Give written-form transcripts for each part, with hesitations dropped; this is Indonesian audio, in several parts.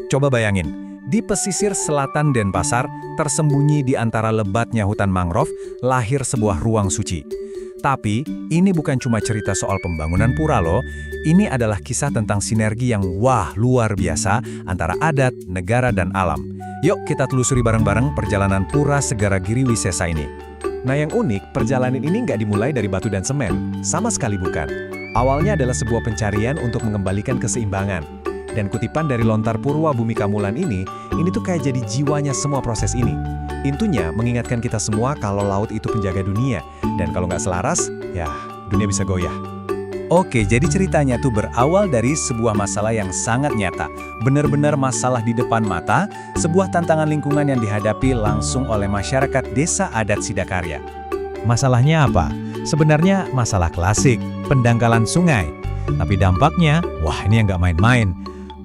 Coba bayangin, di pesisir selatan Denpasar, tersembunyi di antara lebatnya hutan mangrove, lahir sebuah ruang suci. Tapi, ini bukan cuma cerita soal pembangunan pura loh, ini adalah kisah tentang sinergi yang luar biasa antara adat, negara, dan alam. Yuk kita telusuri bareng-bareng perjalanan Pura Segara Giri Wisesa ini. Nah yang unik, perjalanan ini nggak dimulai dari batu dan semen, sama sekali bukan. Awalnya adalah sebuah pencarian untuk mengembalikan keseimbangan. Dan kutipan dari lontar Purwa Bumi Kamulan ini tuh kayak jadi jiwanya semua proses ini. Intinya mengingatkan kita semua kalau laut itu penjaga dunia, dan kalau nggak selaras, ya dunia bisa goyah. Oke, jadi ceritanya tuh berawal dari sebuah masalah yang sangat nyata. Benar-benar masalah di depan mata, sebuah tantangan lingkungan yang dihadapi langsung oleh masyarakat Desa Adat Sidakarya. Masalahnya apa? Sebenarnya masalah klasik, pendangkalan sungai. Tapi dampaknya, ini yang nggak main-main.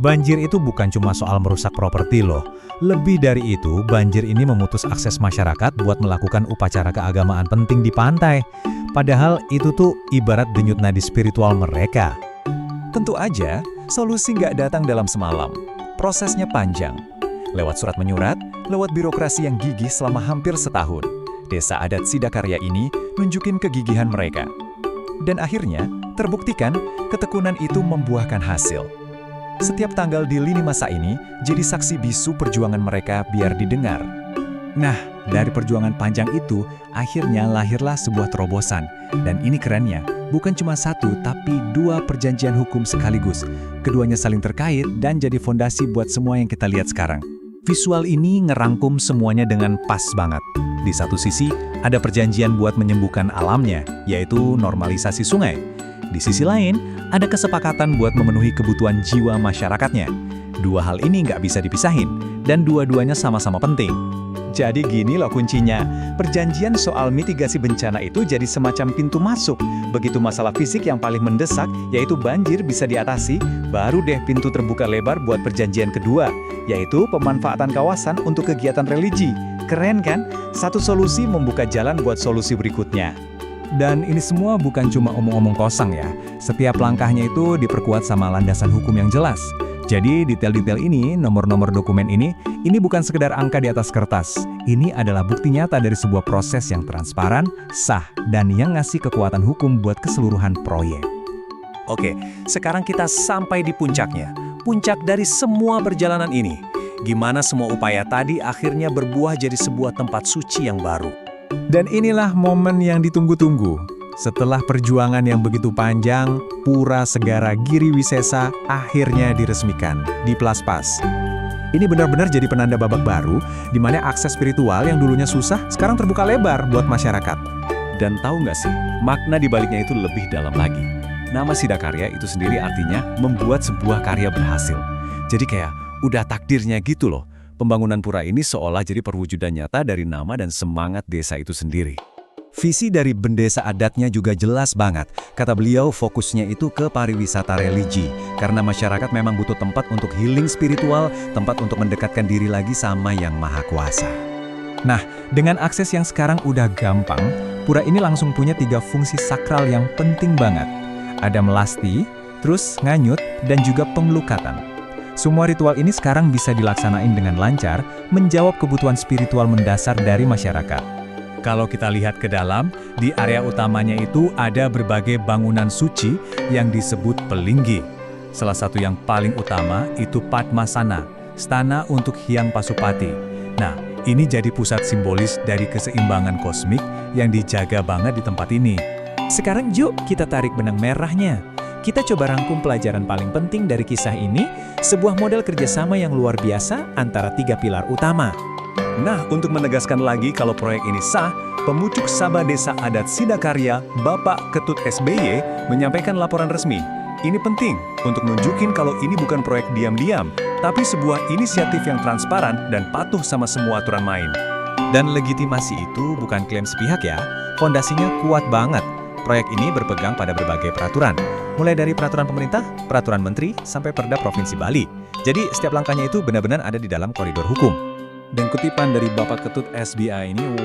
Banjir itu bukan cuma soal merusak properti loh. Lebih dari itu, banjir ini memutus akses masyarakat buat melakukan upacara keagamaan penting di pantai. Padahal itu tuh ibarat denyut nadi spiritual mereka. Tentu aja, solusi nggak datang dalam semalam. Prosesnya panjang. Lewat surat menyurat, lewat birokrasi yang gigih selama hampir setahun. Desa Adat Sidakarya ini nunjukin kegigihan mereka. Dan akhirnya, terbuktikan ketekunan itu membuahkan hasil. Setiap tanggal di lini masa ini jadi saksi bisu perjuangan mereka biar didengar. Nah, dari perjuangan panjang itu, akhirnya lahirlah sebuah terobosan. Dan ini kerennya, bukan cuma satu, tapi dua perjanjian hukum sekaligus. Keduanya saling terkait dan jadi fondasi buat semua yang kita lihat sekarang. Visual ini ngerangkum semuanya dengan pas banget. Di satu sisi, ada perjanjian buat menyembuhkan alamnya, yaitu normalisasi sungai. Di sisi lain, ada kesepakatan buat memenuhi kebutuhan jiwa masyarakatnya. Dua hal ini nggak bisa dipisahin, dan dua-duanya sama-sama penting. Jadi gini loh kuncinya, perjanjian soal mitigasi bencana itu jadi semacam pintu masuk. Begitu masalah fisik yang paling mendesak, yaitu banjir bisa diatasi, baru deh pintu terbuka lebar buat perjanjian kedua, yaitu pemanfaatan kawasan untuk kegiatan religi. Keren kan? Satu solusi membuka jalan buat solusi berikutnya. Dan ini semua bukan cuma omong-omong kosong ya. Setiap langkahnya itu diperkuat sama landasan hukum yang jelas. Jadi detail-detail ini, nomor-nomor dokumen ini bukan sekedar angka di atas kertas. Ini adalah bukti nyata dari sebuah proses yang transparan, sah, dan yang ngasih kekuatan hukum buat keseluruhan proyek. Oke, sekarang kita sampai di puncaknya. Puncak dari semua perjalanan ini. Gimana semua upaya tadi akhirnya berbuah jadi sebuah tempat suci yang baru. Dan inilah momen yang ditunggu-tunggu. Setelah perjuangan yang begitu panjang, Pura Segara Giri Wisesa akhirnya diresmikan, diplaspas. Ini benar-benar jadi penanda babak baru, di mana akses spiritual yang dulunya susah, sekarang terbuka lebar buat masyarakat. Dan tahu nggak sih, makna di baliknya itu lebih dalam lagi. Nama Sidakarya itu sendiri artinya membuat sebuah karya berhasil. Jadi kayak udah takdirnya gitu loh. Pembangunan pura ini seolah jadi perwujudan nyata dari nama dan semangat desa itu sendiri. Visi dari bendesa adatnya juga jelas banget. Kata beliau, fokusnya itu ke pariwisata religi. Karena masyarakat memang butuh tempat untuk healing spiritual, tempat untuk mendekatkan diri lagi sama Yang Maha Kuasa. Nah, dengan akses yang sekarang udah gampang, pura ini langsung punya 3 fungsi sakral yang penting banget. Ada melasti, terus nganyut, dan juga pengelukatan. Semua ritual ini sekarang bisa dilaksanain dengan lancar, menjawab kebutuhan spiritual mendasar dari masyarakat. Kalau kita lihat ke dalam, di area utamanya itu ada berbagai bangunan suci yang disebut pelinggi. Salah satu yang paling utama itu Padmasana, stana untuk Hyang Pasupati. Nah, ini jadi pusat simbolis dari keseimbangan kosmik yang dijaga banget di tempat ini. Sekarang yuk kita tarik benang merahnya. Kita coba rangkum pelajaran paling penting dari kisah ini, sebuah model kerjasama yang luar biasa antara 3 pilar utama. Nah, untuk menegaskan lagi kalau proyek ini sah, Pemucuk Sabah Desa Adat Sidakarya, Bapak Ketut SBY, menyampaikan laporan resmi. Ini penting untuk nunjukin kalau ini bukan proyek diam-diam, tapi sebuah inisiatif yang transparan dan patuh sama semua aturan main. Dan legitimasi itu bukan klaim sepihak ya, fondasinya kuat banget. Proyek ini berpegang pada berbagai peraturan, mulai dari peraturan pemerintah, peraturan menteri, sampai Perda Provinsi Bali. Jadi setiap langkahnya itu benar-benar ada di dalam koridor hukum. Dan kutipan dari Bapak Ketut SBY ini,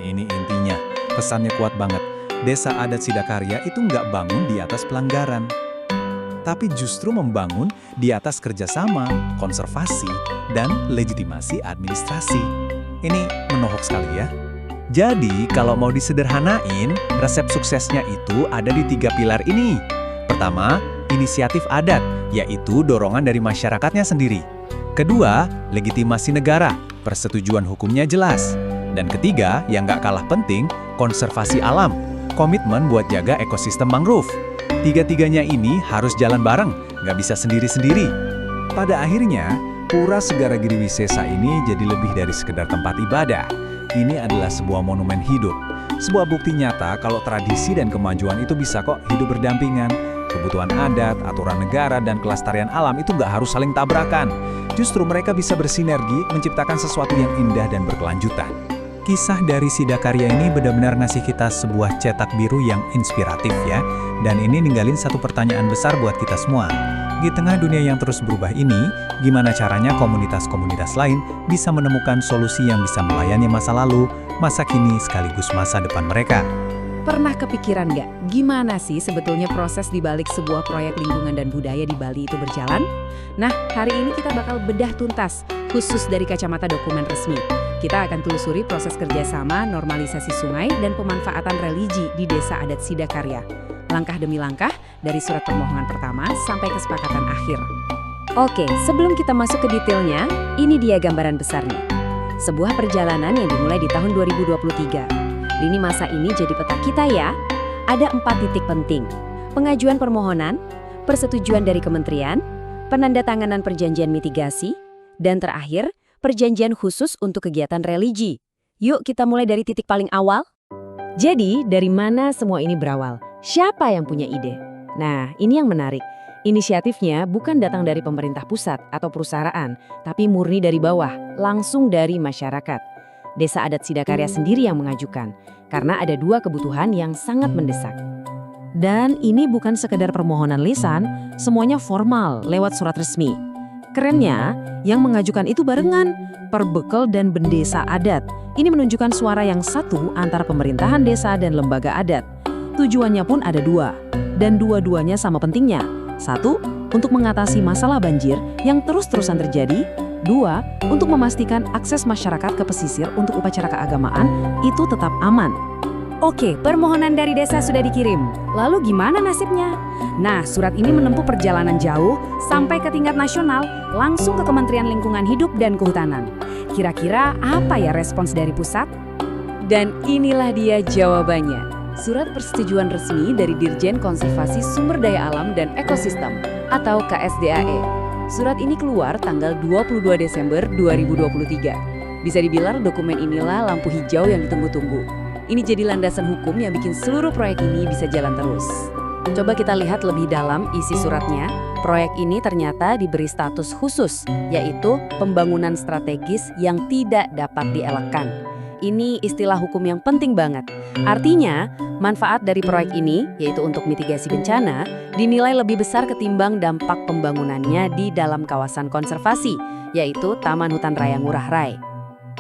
ini intinya. Pesannya kuat banget. Desa Adat Sidakarya itu nggak bangun di atas pelanggaran. tapi justru membangun di atas kerjasama, konservasi, dan legitimasi administrasi. Ini menohok sekali ya. Jadi, kalau mau disederhanain, resep suksesnya itu ada di 3 pilar ini. Pertama, inisiatif adat, yaitu dorongan dari masyarakatnya sendiri. Kedua, legitimasi negara, persetujuan hukumnya jelas. Dan ketiga, yang nggak kalah penting, konservasi alam, komitmen buat jaga ekosistem mangrove. Tiga-tiganya ini harus jalan bareng, nggak bisa sendiri-sendiri. Pada akhirnya, Pura Segara Giriwisesa ini jadi lebih dari sekedar tempat ibadah. Ini adalah sebuah monumen hidup. Sebuah bukti nyata kalau tradisi dan kemajuan itu bisa kok hidup berdampingan. Kebutuhan adat, aturan negara, dan kelestarian alam itu nggak harus saling tabrakan. Justru mereka bisa bersinergi menciptakan sesuatu yang indah dan berkelanjutan. Kisah dari Sidakarya ini benar-benar ngasih kita sebuah cetak biru yang inspiratif ya. Dan ini ninggalin satu pertanyaan besar buat kita semua. Di tengah dunia yang terus berubah ini, gimana caranya komunitas-komunitas lain bisa menemukan solusi yang bisa melayani masa lalu, masa kini, sekaligus masa depan mereka? Pernah kepikiran nggak gimana sih sebetulnya proses di balik sebuah proyek lingkungan dan budaya di Bali itu berjalan? Nah, hari ini kita bakal bedah tuntas, khusus dari kacamata dokumen resmi. Kita akan telusuri proses kerjasama, normalisasi sungai, dan pemanfaatan religi di Desa Adat Sidakarya. Langkah demi langkah, dari surat permohonan pertama sampai kesepakatan akhir. Oke, sebelum kita masuk ke detailnya, ini dia gambaran besarnya. Sebuah perjalanan yang dimulai di tahun 2023. Lini masa ini jadi peta kita ya. Ada 4 titik penting. Pengajuan permohonan, persetujuan dari kementerian, penandatanganan perjanjian mitigasi, dan terakhir, perjanjian khusus untuk kegiatan religi. Yuk kita mulai dari titik paling awal. Jadi, dari mana semua ini berawal? Siapa yang punya ide? Nah, ini yang menarik. Inisiatifnya bukan datang dari pemerintah pusat atau perusahaan, tapi murni dari bawah, langsung dari masyarakat. Desa Adat Sidakarya sendiri yang mengajukan, karena ada 2 kebutuhan yang sangat mendesak. Dan ini bukan sekedar permohonan lisan, semuanya formal lewat surat resmi. Kerennya, yang mengajukan itu barengan, Perbekel dan Bendesa Adat. Ini menunjukkan suara yang satu antara pemerintahan desa dan lembaga adat. Tujuannya pun ada 2, dan dua-duanya sama pentingnya. 1, untuk mengatasi masalah banjir yang terus-terusan terjadi. 2, untuk memastikan akses masyarakat ke pesisir untuk upacara keagamaan itu tetap aman. Oke, permohonan dari desa sudah dikirim. Lalu gimana nasibnya? Nah, surat ini menempuh perjalanan jauh sampai ke tingkat nasional, langsung ke Kementerian Lingkungan Hidup dan Kehutanan. Kira-kira apa ya respons dari pusat? Dan inilah dia jawabannya. Surat persetujuan resmi dari Dirjen Konservasi Sumber Daya Alam dan Ekosistem atau KSDAE. Surat ini keluar tanggal 22 Desember 2023. Bisa dibilang dokumen inilah lampu hijau yang ditunggu-tunggu. Ini jadi landasan hukum yang bikin seluruh proyek ini bisa jalan terus. Coba kita lihat lebih dalam isi suratnya. Proyek ini ternyata diberi status khusus, yaitu pembangunan strategis yang tidak dapat dielakkan. Ini istilah hukum yang penting banget. Artinya, manfaat dari proyek ini, yaitu untuk mitigasi bencana, dinilai lebih besar ketimbang dampak pembangunannya di dalam kawasan konservasi, yaitu Taman Hutan Raya Ngurah Rai.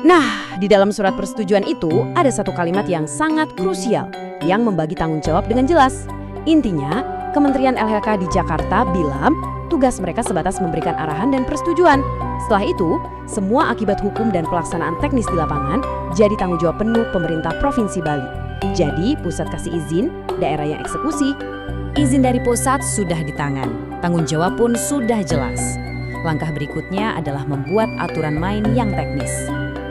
Nah, di dalam surat persetujuan itu ada satu kalimat yang sangat krusial, yang membagi tanggung jawab dengan jelas. Intinya, Kementerian LHK di Jakarta bilang tugas mereka sebatas memberikan arahan dan persetujuan. Setelah itu, semua akibat hukum dan pelaksanaan teknis di lapangan jadi tanggung jawab penuh pemerintah Provinsi Bali. Jadi, pusat kasih izin, daerah yang eksekusi. Izin dari pusat sudah di tangan, tanggung jawab pun sudah jelas. Langkah berikutnya adalah membuat aturan main yang teknis.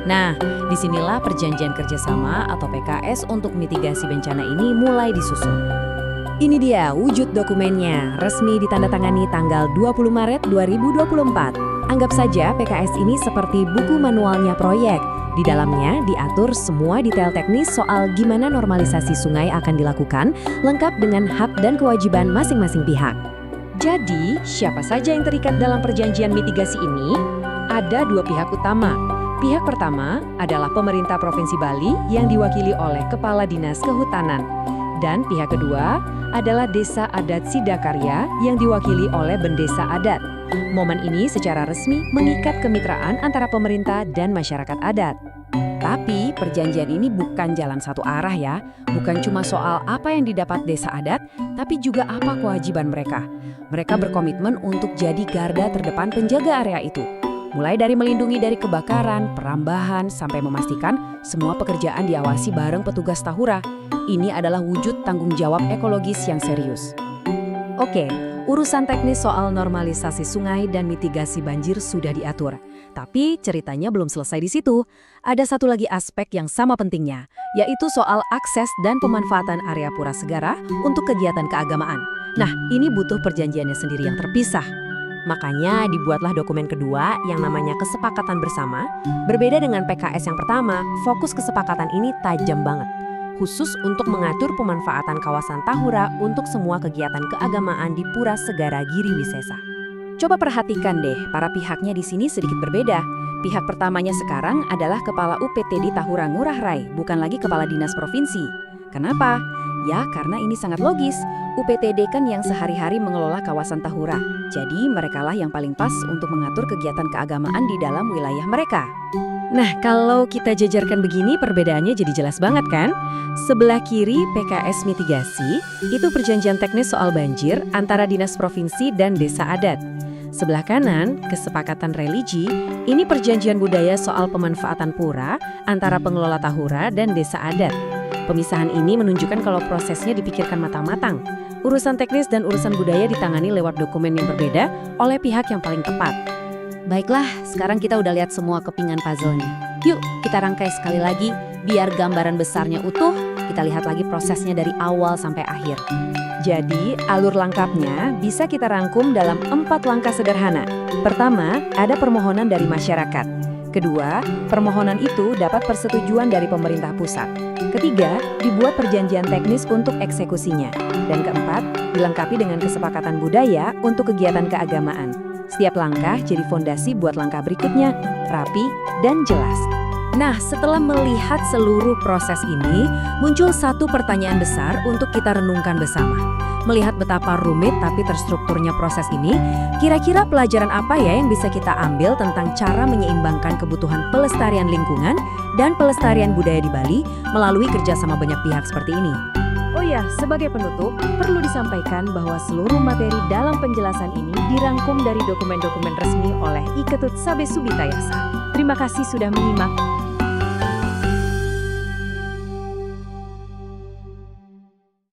Nah, disinilah perjanjian kerjasama atau PKS untuk mitigasi bencana ini mulai disusun. Ini dia wujud dokumennya, resmi ditandatangani tanggal 20 Maret 2024. Anggap saja PKS ini seperti buku manualnya proyek. Di dalamnya diatur semua detail teknis soal gimana normalisasi sungai akan dilakukan, lengkap dengan hak dan kewajiban masing-masing pihak. Jadi, siapa saja yang terikat dalam perjanjian mitigasi ini? Ada 2 pihak utama. Pihak pertama adalah pemerintah Provinsi Bali yang diwakili oleh Kepala Dinas Kehutanan. Dan pihak kedua adalah Desa Adat Sidakarya yang diwakili oleh Bendesa Adat. Momen ini secara resmi mengikat kemitraan antara pemerintah dan masyarakat adat. Tapi perjanjian ini bukan jalan satu arah ya. Bukan cuma soal apa yang didapat desa adat, tapi juga apa kewajiban mereka. Mereka berkomitmen untuk jadi garda terdepan penjaga area itu. Mulai dari melindungi dari kebakaran, perambahan, sampai memastikan semua pekerjaan diawasi bareng petugas Tahura. Ini adalah wujud tanggung jawab ekologis yang serius. Oke, urusan teknis soal normalisasi sungai dan mitigasi banjir sudah diatur. Tapi ceritanya belum selesai di situ. Ada satu lagi aspek yang sama pentingnya, yaitu soal akses dan pemanfaatan area Pura Segara untuk kegiatan keagamaan. Nah, ini butuh perjanjiannya sendiri yang terpisah. Makanya dibuatlah dokumen kedua yang namanya kesepakatan bersama. Berbeda dengan PKS yang pertama, fokus kesepakatan ini tajam banget. Khusus untuk mengatur pemanfaatan kawasan Tahura untuk semua kegiatan keagamaan di Pura Segara Giri Wisesa. Coba perhatikan deh, para pihaknya di sini sedikit berbeda. Pihak pertamanya sekarang adalah Kepala UPTD Tahura Ngurah Rai, bukan lagi Kepala Dinas Provinsi. Kenapa? Ya, karena ini sangat logis. UPTD kan yang sehari-hari mengelola kawasan Tahura. Jadi merekalah yang paling pas untuk mengatur kegiatan keagamaan di dalam wilayah mereka. Nah, kalau kita jajarkan begini perbedaannya jadi jelas banget kan? Sebelah kiri PKS mitigasi, itu perjanjian teknis soal banjir antara Dinas Provinsi dan Desa Adat. Sebelah kanan, kesepakatan religi, ini perjanjian budaya soal pemanfaatan pura antara pengelola Tahura dan Desa Adat. Pemisahan ini menunjukkan kalau prosesnya dipikirkan matang-matang. Urusan teknis dan urusan budaya ditangani lewat dokumen yang berbeda oleh pihak yang paling tepat. Baiklah, sekarang kita udah lihat semua kepingan puzzle-nya. Yuk, kita rangkai sekali lagi, biar gambaran besarnya utuh, kita lihat lagi prosesnya dari awal sampai akhir. Jadi, alur lengkapnya bisa kita rangkum dalam 4 langkah sederhana. Pertama, ada permohonan dari masyarakat. Kedua, permohonan itu dapat persetujuan dari pemerintah pusat. Ketiga, dibuat perjanjian teknis untuk eksekusinya. Dan keempat, dilengkapi dengan kesepakatan budaya untuk kegiatan keagamaan. Setiap langkah jadi fondasi buat langkah berikutnya, rapi dan jelas. Nah, setelah melihat seluruh proses ini, muncul satu pertanyaan besar untuk kita renungkan bersama. Melihat betapa rumit tapi terstrukturnya proses ini, kira-kira pelajaran apa ya yang bisa kita ambil tentang cara menyeimbangkan kebutuhan pelestarian lingkungan dan pelestarian budaya di Bali melalui kerjasama banyak pihak seperti ini? Oh ya, sebagai penutup, perlu disampaikan bahwa seluruh materi dalam penjelasan ini dirangkum dari dokumen-dokumen resmi oleh Iketut Sabe Subitayasa. Terima kasih sudah menyimak.